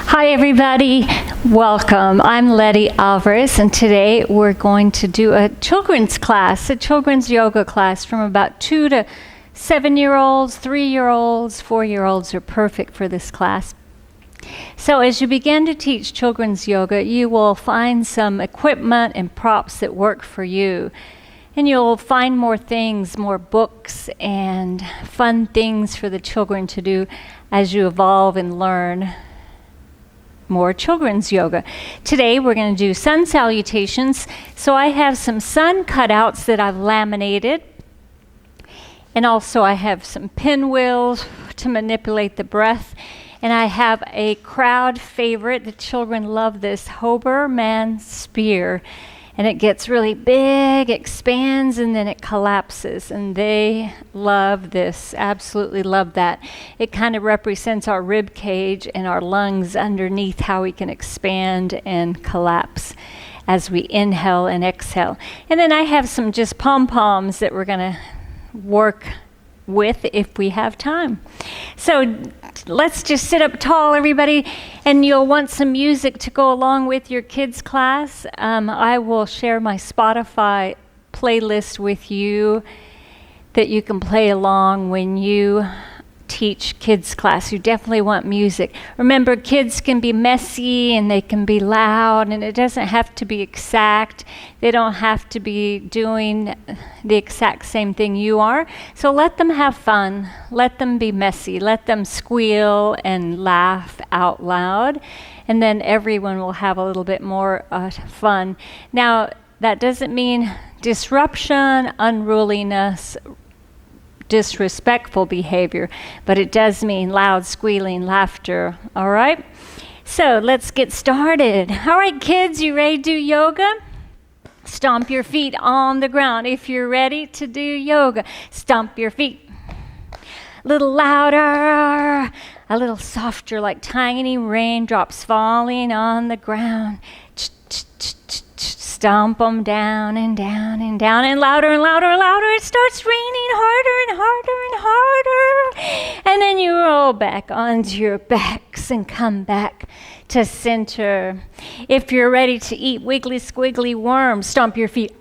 Hi everybody, welcome. I'm Letty Alvarez, and today we're going to do a children's class, a children's yoga class from about 2 to 7-year-olds, 3-year-olds, 4-year-olds are perfect for this class. So as you begin to teach children's yoga, you will find some equipment and props that work for you. And you'll find more things, more books and fun things for the children to do as you evolve and learn more children's yoga. Today we're going to do sun salutations. So I have some sun cutouts that I've laminated. And also I have some pinwheels to manipulate the breath. And I have a crowd favorite. The children love this Hoberman spear. And it gets really big, expands, and then it collapses. And they love this, absolutely love that. It kind of represents our rib cage and our lungs underneath, how we can expand and collapse as we inhale and exhale. And then I have some just pom-poms that we're going to work with if we have time. So let's just sit up tall, everybody, and you'll want some music to go along with your kids' class. I will share my Spotify playlist with you that you can play along when you teach kids' class. You definitely want music. Remember, kids can be messy and they can be loud, and it doesn't have to be exact. They don't have to be doing the exact same thing you are. So let them have fun. Let them be messy. Let them squeal and laugh out loud, and then everyone will have a little bit more fun. Now, that doesn't mean disruption, unruliness, disrespectful behavior, but it does mean loud squealing laughter. All right, so let's get started. All right, kids, you ready to do yoga? Stomp your feet on the ground if you're ready to do yoga. Stomp your feet a little louder, a little softer, like tiny raindrops falling on the ground. Stomp them down and down and down, and louder and louder and louder. It starts raining harder and harder and harder. And then you roll back onto your backs and come back to center. If you're ready to eat wiggly squiggly worms, stomp your feet.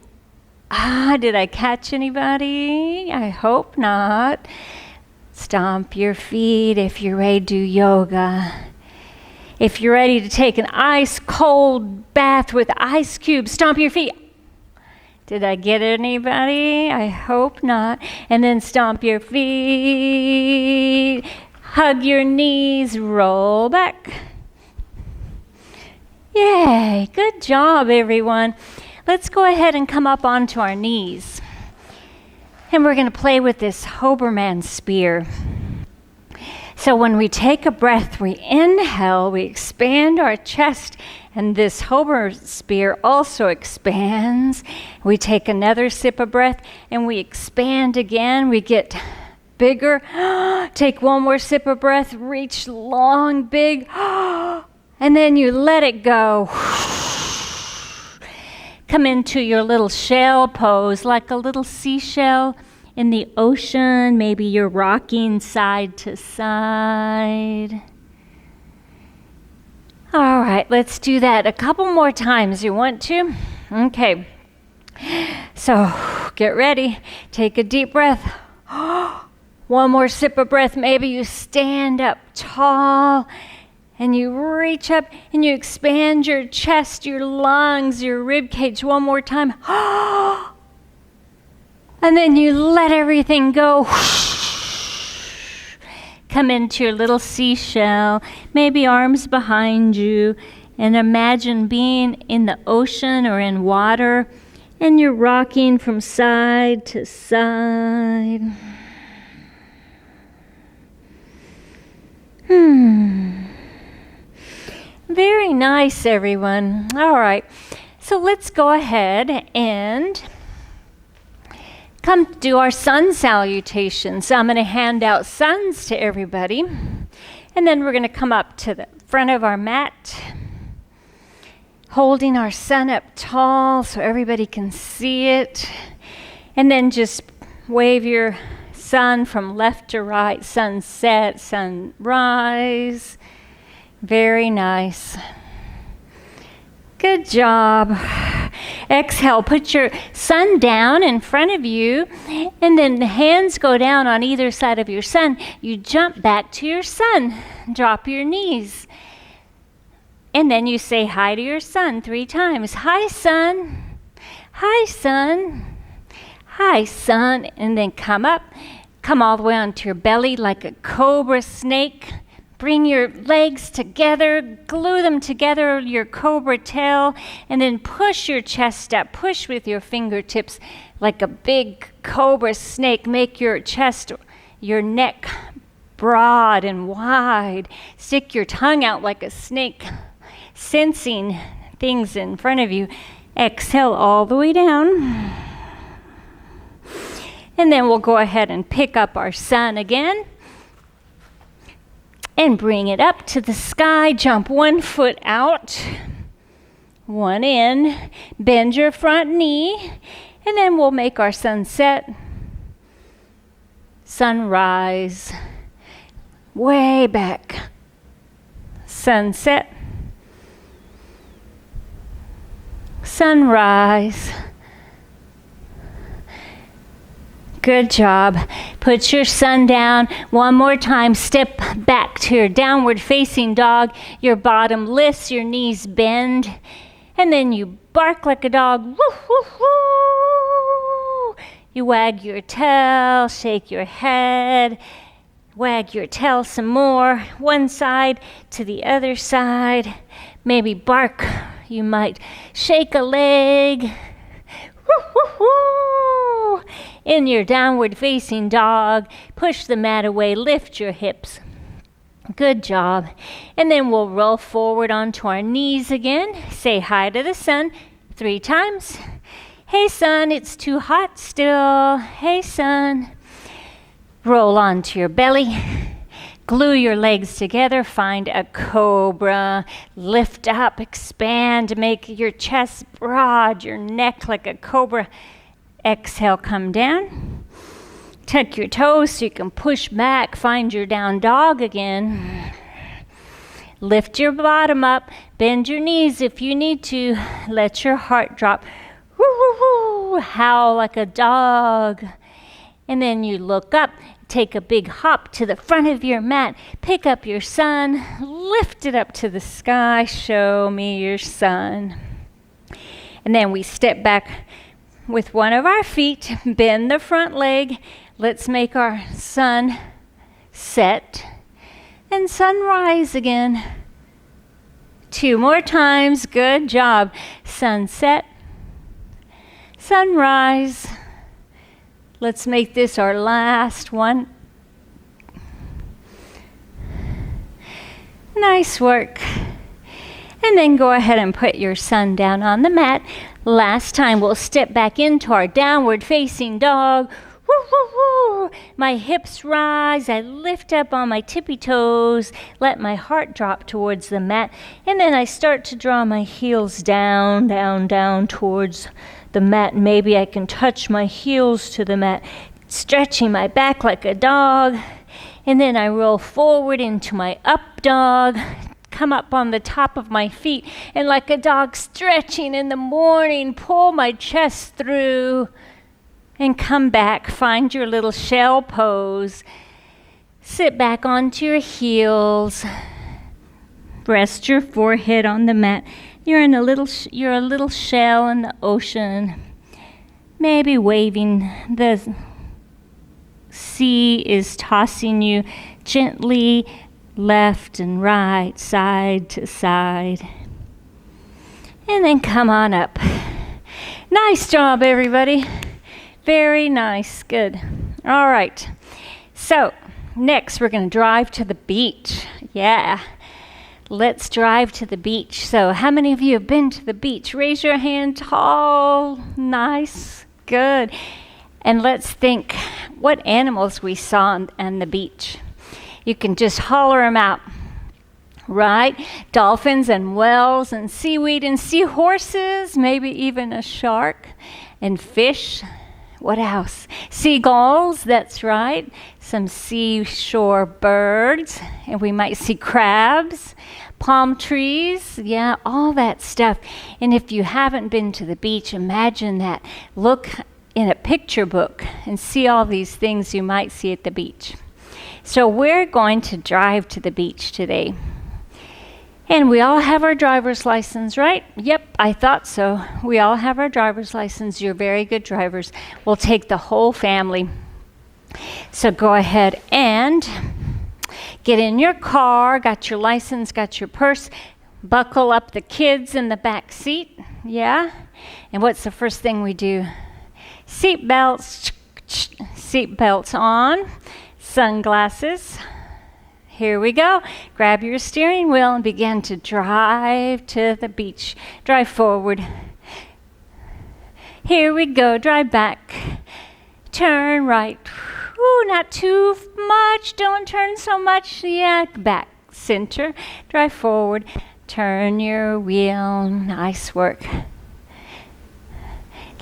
Did I catch anybody? I hope not. Stomp your feet if you're ready to do yoga. If you're ready to take an ice cold bath with ice cubes, stomp your feet. Did I get anybody? I hope not. And then stomp your feet. Hug your knees. Roll back. Yay. Good job, everyone. Let's go ahead and come up onto our knees. And we're going to play with this Hoberman spear. So when we take a breath, we inhale, we expand our chest, and this Hober spear also expands. We take another sip of breath, and we expand again. We get bigger. Take one more sip of breath, reach long, big, and then you let it go. Come into your little shell pose, like a little seashell in the ocean. Maybe you're rocking side to side. All right, let's do that a couple more times. You want to? Okay. So get ready. Take a deep breath. One more sip of breath. Maybe you stand up tall and you reach up and you expand your chest, your lungs, your rib cage. One more time. And then you let everything go. Come into your little seashell, maybe arms behind you, and imagine being in the ocean or in water, and you're rocking from side to side. Very nice, everyone. All right, so let's go ahead and come do our sun salutations. So I'm going to hand out suns to everybody. And then we're going to come up to the front of our mat, holding our sun up tall so everybody can see it. And then just wave your sun from left to right, sunset, sunrise. Very nice. Good job. Exhale, put your sun down in front of you, and then the hands go down on either side of your sun. You jump back to your sun. Drop your knees. And then you say hi to your sun 3 times. Hi, sun. Hi, sun. Hi, sun. And then come up. Come all the way onto your belly like a cobra snake. Bring your legs together, glue them together, your cobra tail, and then push your chest up. Push with your fingertips like a big cobra snake. Make your chest, your neck broad and wide. Stick your tongue out like a snake, sensing things in front of you. Exhale all the way down. And then we'll go ahead and pick up our sun again. And bring it up to the sky. Jump 1 foot out, 1 in. Bend your front knee. And then we'll make our sunset, sunrise, way back. Sunset, sunrise. Good job. Put your sun down. 1 more time. Step back to your downward facing dog. Your bottom lifts, your knees bend. And then you bark like a dog. Woo, woo, woo. You wag your tail, shake your head. Wag your tail some more. One side to the other side. Maybe bark. You might shake a leg. Woo, woo, woo. In your downward facing dog, push the mat away, lift your hips. Good job. And then we'll roll forward onto our knees again. Say hi to the sun 3 times. Hey sun, it's too hot still. Hey sun. Roll onto your belly. Glue your legs together. Find a cobra. Lift up, expand, make your chest broad, your neck like a cobra. Exhale, come down. Tuck your toes so you can push back. Find your down dog again. Lift your bottom up. Bend your knees if you need to. Let your heart drop. Woo, woo, woo. Howl like a dog. And then you look up. Take a big hop to the front of your mat. Pick up your sun. Lift it up to the sky. Show me your sun. And then we step back with one of our feet, bend the front leg. Let's make our sun set and sunrise again. 2 more times. Good job. Sunset, sunrise. Let's make this our last one. Nice work. And then go ahead and put your sun down on the mat. Last time, we'll step back into our downward facing dog. Woo, woo, woo. My hips rise. I lift up on my tippy toes. Let my heart drop towards the mat. And then I start to draw my heels down, down, down towards the mat. Maybe I can touch my heels to the mat, stretching my back like a dog. And then I roll forward into my up dog. Come up on the top of my feet, and like a dog stretching in the morning, pull my chest through and come back. Find your little shell pose. Sit back onto your heels. Rest your forehead on the mat. You're a little shell in the ocean. Maybe waving. The sea is tossing you gently left and right, side to side. And then come on up. Nice job, everybody. Very nice. Good. All right. So next, we're going to drive to the beach. Yeah. Let's drive to the beach. So how many of you have been to the beach? Raise your hand tall. Nice. Good. And let's think what animals we saw on the beach. You can just holler them out, right? Dolphins and whales and seaweed and seahorses, maybe even a shark and fish. What else? Seagulls, that's right. Some seashore birds, and we might see crabs, palm trees, yeah, all that stuff. And if you haven't been to the beach, imagine that. Look in a picture book and see all these things you might see at the beach. So we're going to drive to the beach today. And we all have our driver's license, right? Yep, I thought so. We all have our driver's license. You're very good drivers. We'll take the whole family. So go ahead and get in your car, got your license, got your purse, buckle up the kids in the back seat, yeah? And what's the first thing we do? Seat belts on, sunglasses. Here we go. Grab your steering wheel and begin to drive to the beach. Drive forward. Here we go. Drive back. Turn right. Ooh, not too much. Don't turn so much. Yeah, back. Center. Drive forward. Turn your wheel. Nice work.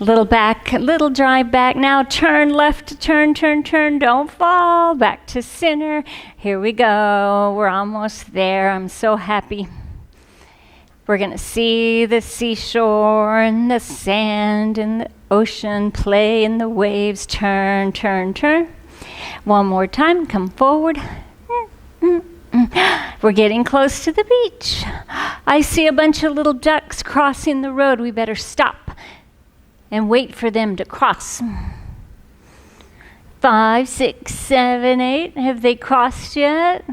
Little back, little drive back. Now turn left, turn. Don't fall. Back to center. Here we go. We're almost there. I'm so happy. We're going to see the seashore and the sand and the ocean play in the waves. Turn. One more time. Come forward. We're getting close to the beach. I see a bunch of little ducks crossing the road. We better stop and wait for them to cross. 5, 6, 7, 8. Have they crossed yet?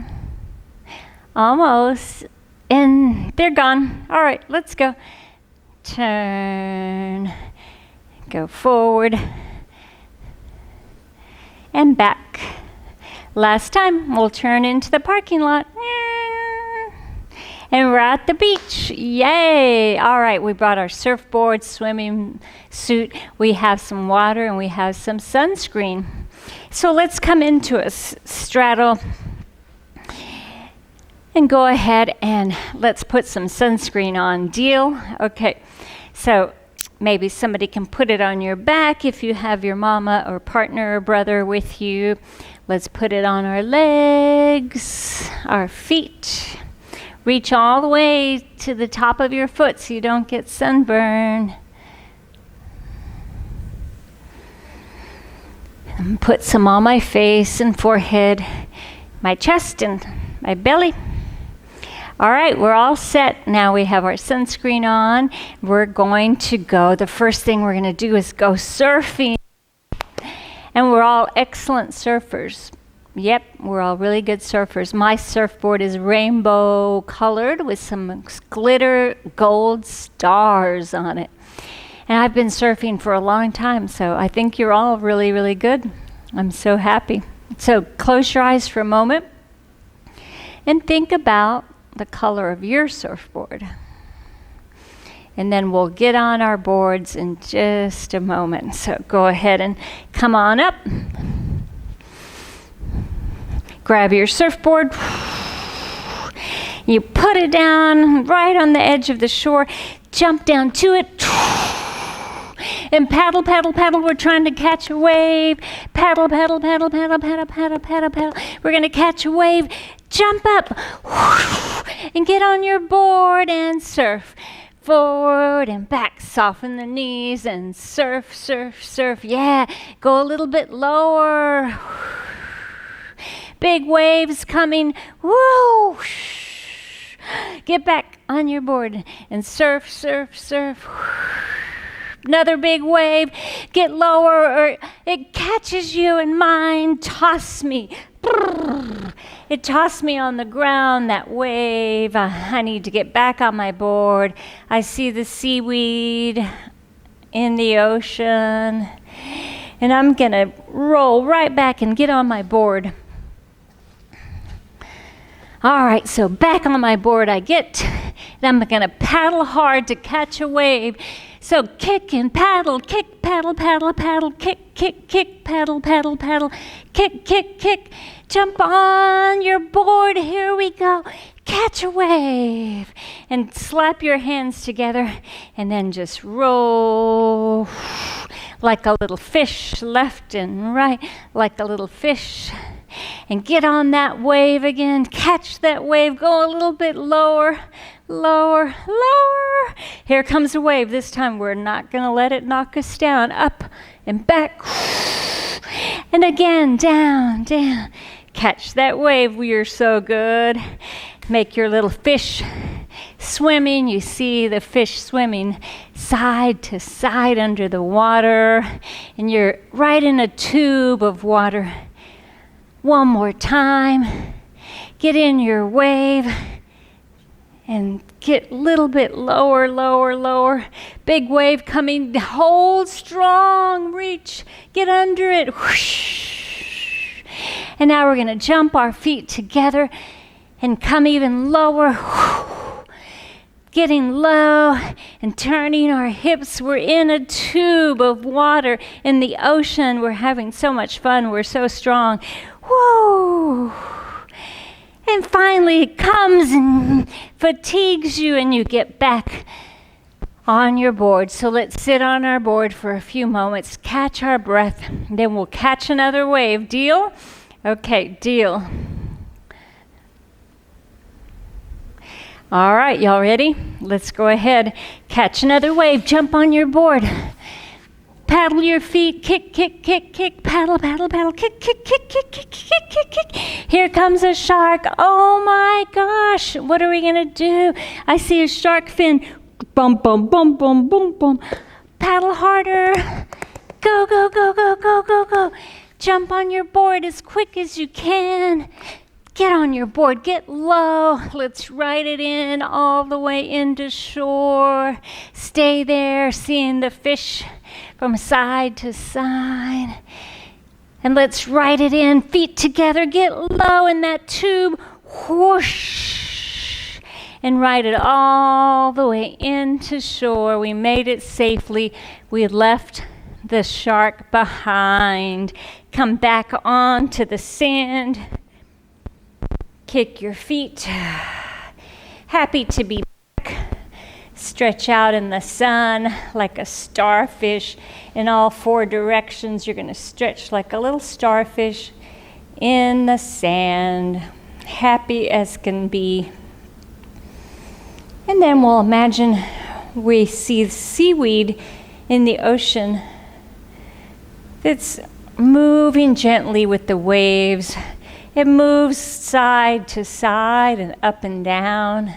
Almost. And they're gone. All right, let's go. Turn. Go forward. And back. Last time, we'll turn into the parking lot. And we're at the beach. Yay! All right, we brought our surfboard, swimming suit. We have some water and we have some sunscreen. So let's come into a straddle and go ahead and let's put some sunscreen on. Deal? Okay. So maybe somebody can put it on your back if you have your mama or partner or brother with you. Let's put it on our legs, our feet. Reach all the way to the top of your foot so you don't get sunburn. And put some on my face and forehead, my chest and my belly. All right, we're all set. Now we have our sunscreen on. We're going to go. The first thing we're going to do is go surfing. And we're all excellent surfers. Yep, we're all really good surfers. My surfboard is rainbow colored with some glitter gold stars on it. And I've been surfing for a long time, so I think you're all really, really good. I'm so happy. So close your eyes for a moment and think about the color of your surfboard. And then we'll get on our boards in just a moment. So go ahead and come on up. Grab your surfboard. You put it down right on the edge of the shore. Jump down to it. And paddle. We're trying to catch a wave. Paddle. We're going to catch a wave. Jump up. And get on your board and surf. Forward and back. Soften the knees and surf. Yeah. Go a little bit lower. Big waves coming. Woo! Get back on your board and surf. Another big wave. Get lower or it catches you and mine. Toss me. It tossed me on the ground, that wave. I need to get back on my board. I see the seaweed in the ocean. And I'm going to roll right back and get on my board. All right, so back on my board I get, and I'm going to paddle hard to catch a wave. So kick and paddle, kick, paddle, kick, paddle, kick. Jump on your board, here we go. Catch a wave. And slap your hands together, and then just roll like a little fish, left and right, like a little fish. And get on that wave again. Catch that wave. Go a little bit lower, lower, lower. Here comes a wave. This time we're not going to let it knock us down. Up and back. And again, down, down. Catch that wave. We are so good. Make your little fish swimming. You see the fish swimming side to side under the water. And you're right in a tube of water. One more time. Get in your wave. And get a little bit lower, lower, lower. Big wave coming. Hold strong. Reach. Get under it. Whoosh. And now we're going to jump our feet together and come even lower. Getting low and turning our hips. We're in a tube of water in the ocean. We're having so much fun. We're so strong. Whoa! And finally it comes and fatigues you and you get back on your board. So let's sit on our board for a few moments, catch our breath, then we'll catch another wave. Deal? Okay, deal. All right, y'all ready? Let's go ahead. Catch another wave. Jump on your board. Paddle your feet. Kick, kick, kick, kick. Paddle, paddle, paddle. Kick, kick, kick, kick, kick, kick, kick, kick. Here comes a shark. Oh my gosh. What are we going to do? I see a shark fin. Bum, bum, bum, bum, bum, bum. Paddle harder. Go, go, go, go, go, go, go. Jump on your board as quick as you can. Get on your board, get low. Let's ride it in all the way into shore. Stay there, seeing the fish from side to side. And let's ride it in, feet together, get low in that tube. Whoosh! And ride it all the way into shore. We made it safely. We left the shark behind. Come back onto the sand. Kick your feet. Happy to be back. Stretch out in the sun like a starfish in all four directions. You're going to stretch like a little starfish in the sand. Happy as can be. And then we'll imagine we see seaweed in the ocean that's moving gently with the waves. It moves side to side and up and down.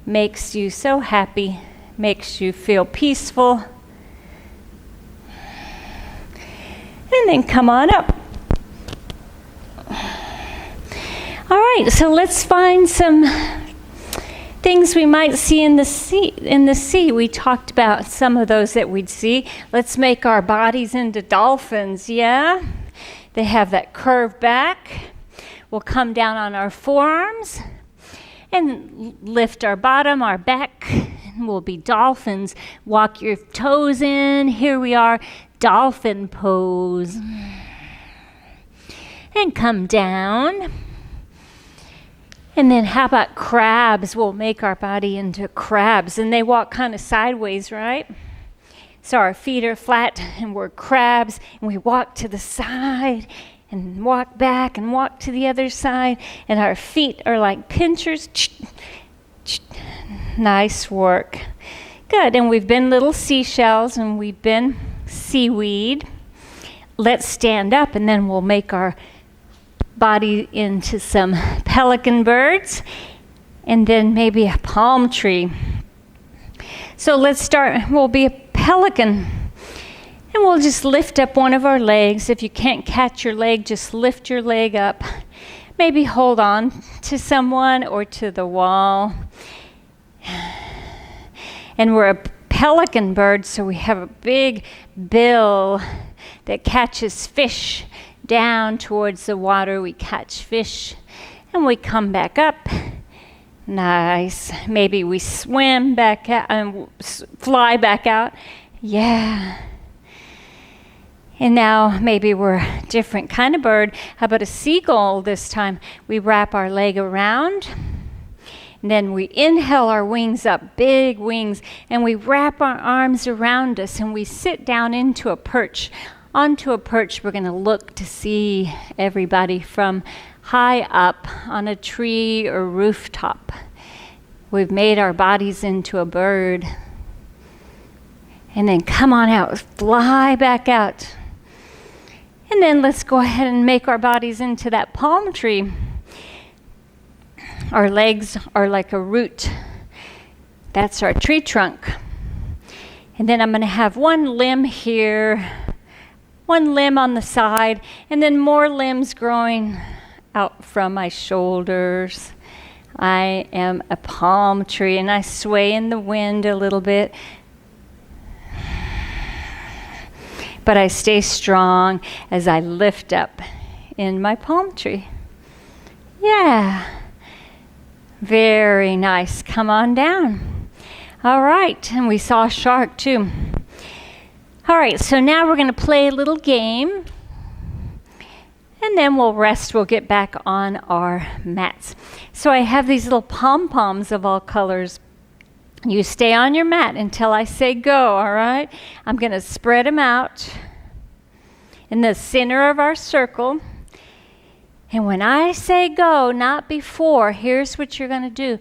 Makes you so happy. Makes you feel peaceful. And then come on up. All right, so let's find some things we might see in the sea. We talked about some of those that we'd see. Let's make our bodies into dolphins, yeah? They have that curved back. We'll come down on our forearms and lift our bottom, our back, and we'll be dolphins. Walk your toes in. Here we are, dolphin pose. And come down. And then how about crabs? We'll make our body into crabs. And they walk kind of sideways, right? So our feet are flat and we're crabs. And we walk to the side and walk back and walk to the other side. And our feet are like pinchers. Nice work. Good. And we've been little seashells and we've been seaweed. Let's stand up and then we'll make our body into some pelican birds and then maybe a palm tree. So let's start. We'll be a pelican. And we'll just lift up one of our legs. If you can't catch your leg, just lift your leg up. Maybe hold on to someone or to the wall. And we're a pelican bird, so we have a big bill that catches fish down towards the water. We catch fish and we come back up. Nice. Maybe we swim back out and fly back out. Yeah. And now maybe we're a different kind of bird. How about a seagull this time? We wrap our leg around. And then we inhale our wings up, big wings, and we wrap our arms around us and we sit down into a perch onto a perch. We're going to look to see everybody from high up on a tree or rooftop. We've made our bodies into a bird. And then come on out, fly back out. And then let's go ahead and make our bodies into that palm tree. Our legs are like a root. That's our tree trunk. And then I'm going to have one limb here, one limb on the side, and then more limbs growing out from my shoulders. I am a palm tree, and I sway in the wind a little bit. But I stay strong as I lift up in my palm tree. Yeah. Very nice. Come on down. All right. And we saw a shark too. All right. So now we're going to play a little game. And then we'll rest. We'll get back on our mats. So I have these little pom-poms of all colors. You stay on your mat until I say go, all right? I'm going to spread them out in the center of our circle. And when I say go, not before, here's what you're going to do.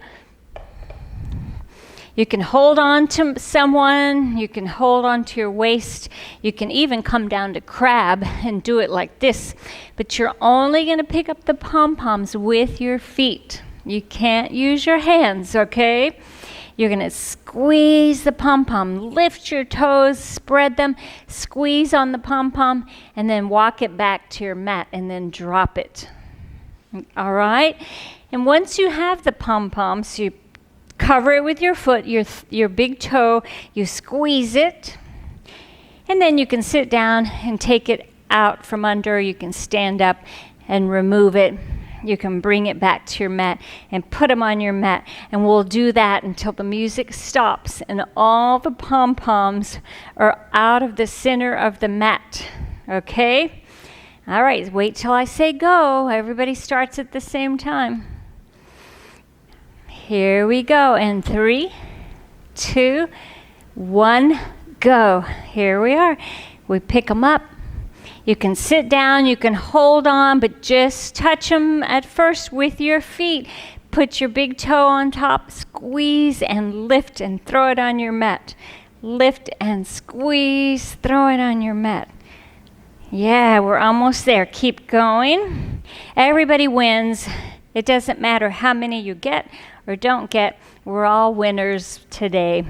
You can hold on to someone. You can hold on to your waist. You can even come down to crab and do it like this. But you're only going to pick up the pom-poms with your feet. You can't use your hands, okay? You're going to squeeze the pom-pom, lift your toes, spread them, squeeze on the pom-pom, and then walk it back to your mat and then drop it. All right? And once you have the pom-poms, you cover it with your foot, your big toe, you squeeze it, and then you can sit down and take it out from under. You can stand up and remove it. You can bring it back to your mat and put them on your mat. And we'll do that until the music stops and all the pom-poms are out of the center of the mat. Okay? All right, wait till I say go. Everybody starts at the same time. Here we go. And 3, 2, 1, go. Here we are. We pick them up. You can sit down, you can hold on, but just touch them at first with your feet. Put your big toe on top, squeeze and lift and throw it on your mat. Lift and squeeze, throw it on your mat. Yeah, we're almost there. Keep going. Everybody wins. It doesn't matter how many you get or don't get. We're all winners today.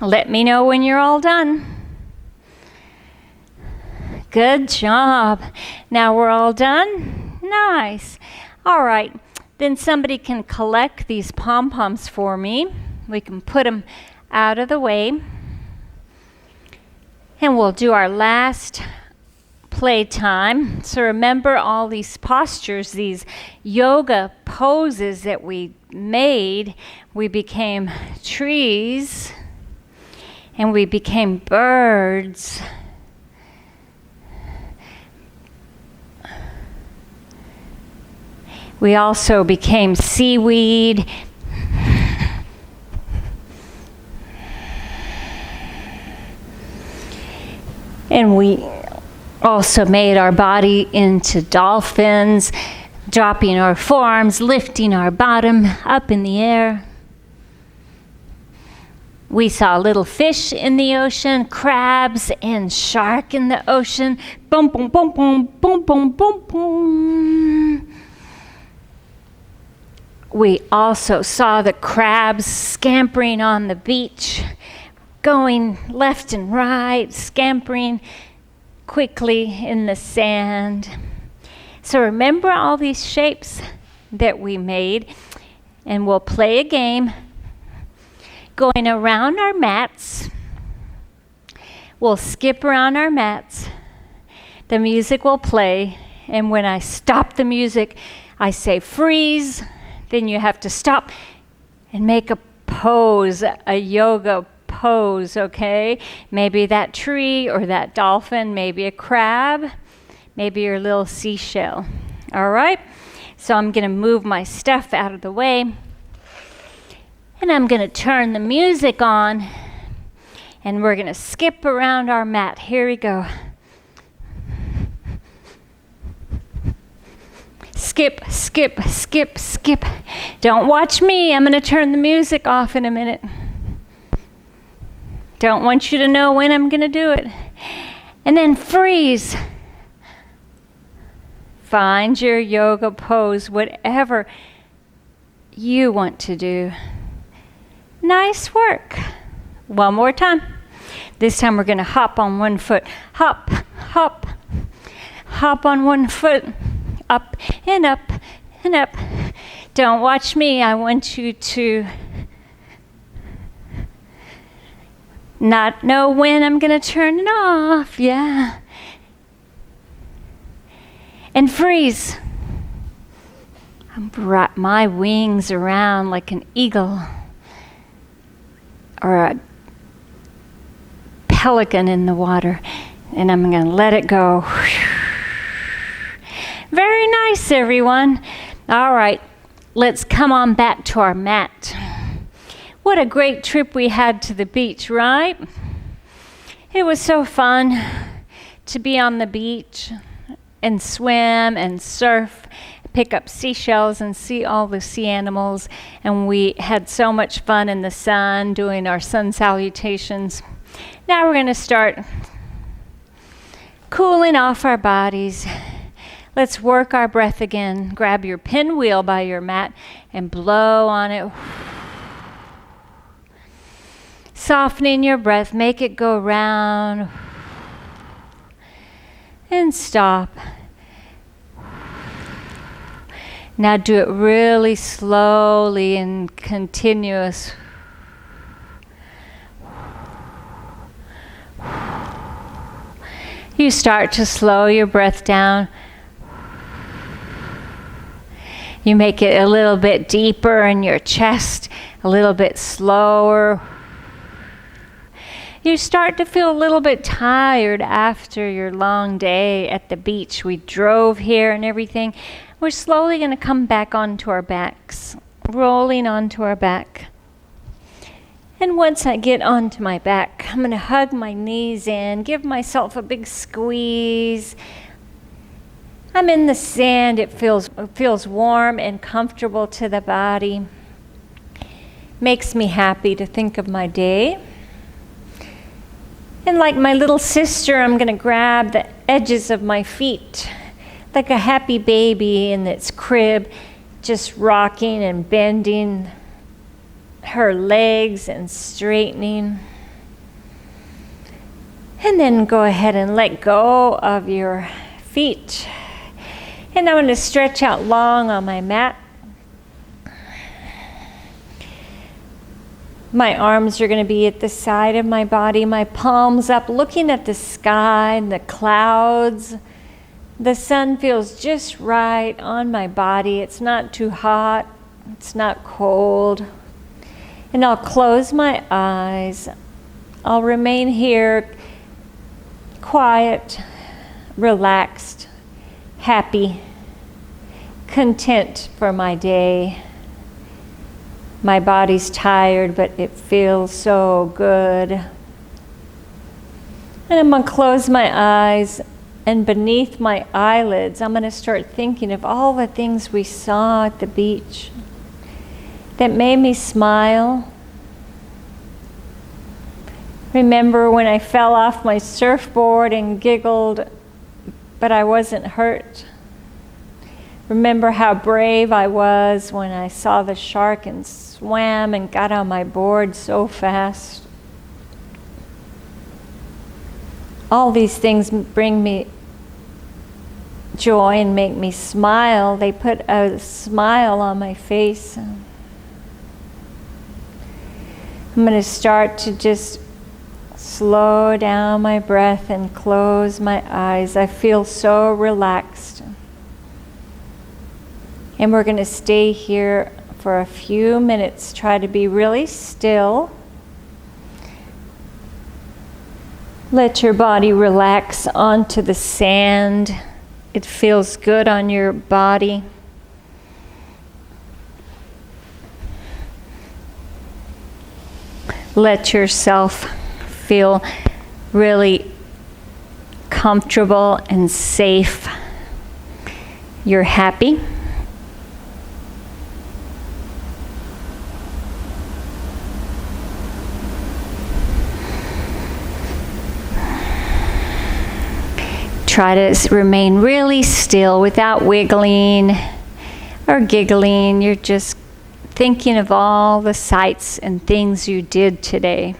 Let me know when you're all done. Good job. Now we're all done? Nice. All right. Then somebody can collect these pom-poms for me. We can put them out of the way. And we'll do our last playtime. So remember all these postures, these yoga poses that we made. We became trees and we became birds. We also became seaweed. And we also made our body into dolphins, dropping our forearms, lifting our bottom up in the air. We saw little fish in the ocean, crabs and shark in the ocean. Boom, boom, boom, boom, boom, boom, boom, boom. We also saw the crabs scampering on the beach, going left and right, scampering quickly in the sand. So remember all these shapes that we made, and we'll play a game going around our mats. We'll skip around our mats. The music will play, and when I stop the music, I say freeze. Then you have to stop and make a pose, a yoga pose, okay? Maybe that tree or that dolphin, maybe a crab, maybe your little seashell. All right? So I'm going to move my stuff out of the way. And I'm going to turn the music on. And we're going to skip around our mat. Here we go. Skip, skip, skip, skip. Don't watch me. I'm going to turn the music off in a minute. Don't want you to know when I'm going to do it. And then freeze. Find your yoga pose, whatever you want to do. Nice work. One more time. This time we're going to hop on one foot. Hop, hop, hop on one foot. Up and up and up. Don't watch me. I want you to not know when I'm going to turn it off. Yeah. And freeze. Wrap my wings around like an eagle or a pelican in the water. And I'm going to let it go. Very nice, everyone. All right, let's come on back to our mat. What a great trip we had to the beach, right? It was so fun to be on the beach and swim and surf, pick up seashells and see all the sea animals. And we had so much fun in the sun doing our sun salutations. Now we're going to start cooling off our bodies. Let's work our breath again. Grab your pinwheel by your mat and blow on it. Softening your breath. Make it go round. And stop. Now do it really slowly and continuous. You start to slow your breath down. You make it a little bit deeper in your chest, a little bit slower. You start to feel a little bit tired after your long day at the beach. We drove here and everything. We're slowly going to come back onto our backs, rolling onto our back. And once I get onto my back, I'm going to hug my knees in, give myself a big squeeze. I'm in the sand. It feels warm and comfortable to the body. Makes me happy to think of my day. And like my little sister, I'm going to grab the edges of my feet like a happy baby in its crib, just rocking and bending her legs and straightening. And then go ahead and let go of your feet. And I'm going to stretch out long on my mat. My arms are going to be at the side of my body, my palms up, looking at the sky and the clouds. The sun feels just right on my body. It's not too hot. It's not cold. And I'll close my eyes. I'll remain here, quiet, relaxed, happy, content for my day. My body's tired, but it feels so good. And I'm going to close my eyes, and beneath my eyelids, I'm going to start thinking of all the things we saw at the beach that made me smile. Remember when I fell off my surfboard and giggled, but I wasn't hurt. Remember how brave I was when I saw the shark and swam and got on my board so fast. All these things bring me joy and make me smile. They put a smile on my face. I'm going to start to just slow down my breath and close my eyes. I feel so relaxed. And we're going to stay here for a few minutes. Try to be really still. Let your body relax onto the sand. It feels good on your body. Let yourself feel really comfortable and safe. You're happy. Try to remain really still without wiggling or giggling. You're just thinking of all the sights and things you did today.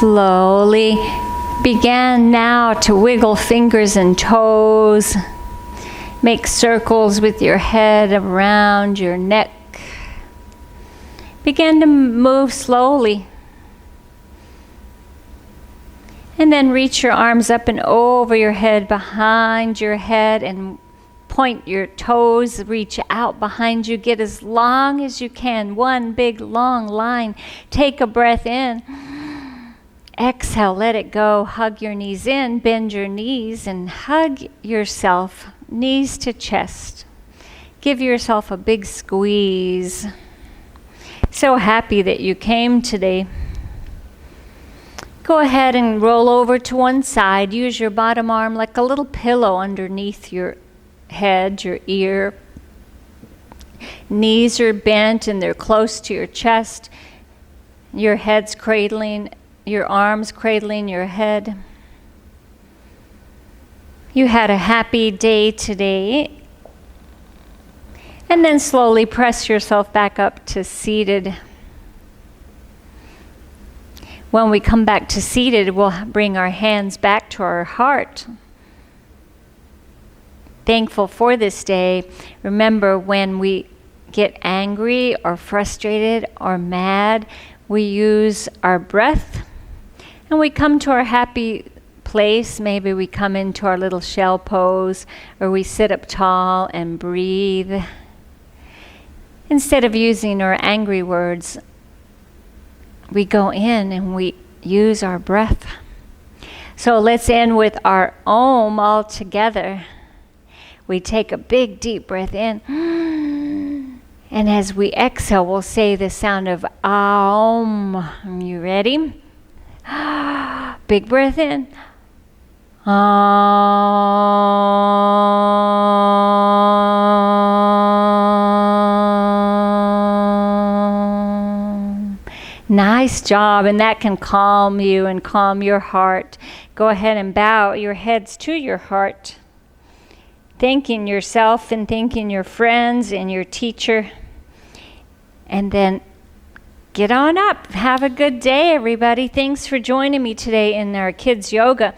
Slowly begin now to wiggle fingers and toes. Make circles with your head around your neck. Begin to move slowly. And then reach your arms up and over your head, behind your head, and point your toes, reach out behind you. Get as long as you can. One big long line. Take a breath in. Exhale, let it go. Hug your knees in, bend your knees, and hug yourself, knees to chest. Give yourself a big squeeze. So happy that you came today. Go ahead and roll over to one side. Use your bottom arm like a little pillow underneath your head, your ear. Knees are bent and they're close to your chest. Your head's cradling, your arms cradling your head. You had a happy day today. And then slowly press yourself back up to seated. When we come back to seated, we'll bring our hands back to our heart. Thankful for this day. Remember, when we get angry or frustrated or mad, we use our breath and we come to our happy place. Maybe we come into our little shell pose, or we sit up tall and breathe. Instead of using our angry words, we go in and we use our breath. So let's end with our Om all together. We take a big deep breath in. And as we exhale, we'll say the sound of Om. Are you ready? Big breath in. Om. Nice job, and that can calm you and calm your heart. Go ahead and bow your heads to your heart, thanking yourself and thanking your friends and your teacher. And then get on up. Have a good day, everybody. Thanks for joining me today in our kids' yoga.